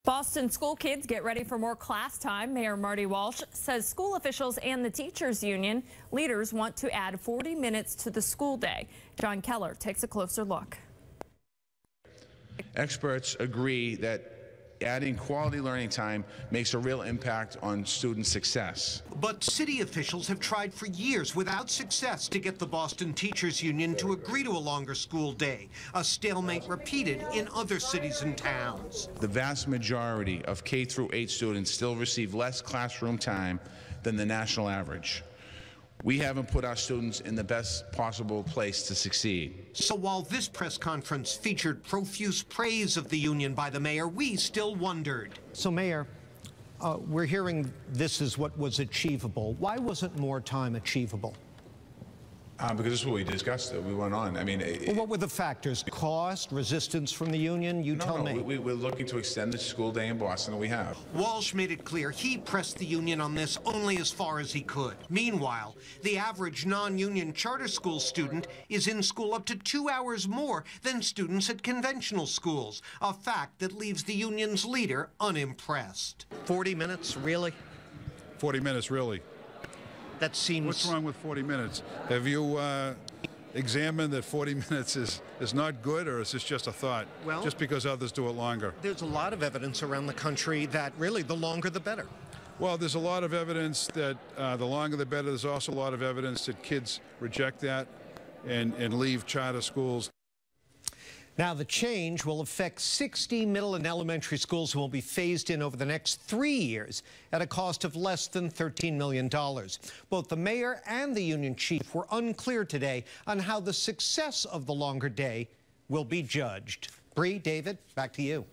Boston school kids get ready for more class time. Mayor Marty Walsh says school officials and the teachers union leaders want to add 40 minutes to the school day. John Keller takes a closer look. Experts agree that adding quality learning time makes a real impact on student success. But city officials have tried for years without success to get the Boston Teachers Union to agree to a longer school day, a stalemate repeated in other cities and towns. The vast majority of K through 8 students still receive less classroom time than the national average. We haven't put our students in the best possible place to succeed. So while this press conference featured profuse praise of the union by the mayor, we still wondered. So, Mayor, we're hearing this is what was achievable. Why wasn't more time achievable? Because this is what we discussed. We went on. I mean, well, what were the factors? Cost, resistance from the union? You tell me. We're looking to extend the school day in Boston, and we have. Walsh made it clear he pressed the union on this only as far as he could. Meanwhile, the average non-union charter school student is in school up to 2 hours more than students at conventional schools, a fact that leaves the union's leader unimpressed. 40 minutes, really? 40 minutes, really? That seems... What's wrong with 40 minutes? Have you examined that 40 minutes is not good, or is this just a thought? Well, just because others do it longer? There's a lot of evidence around the country that really the longer the better. Well, there's a lot of evidence that the longer the better. There's also a lot of evidence that kids reject that and leave charter schools. Now, the change will affect 60 middle and elementary schools and will be phased in over the next 3 years at a cost of less than $13 million. Both the mayor and the union chief were unclear today on how the success of the longer day will be judged. Bree, David, back to you.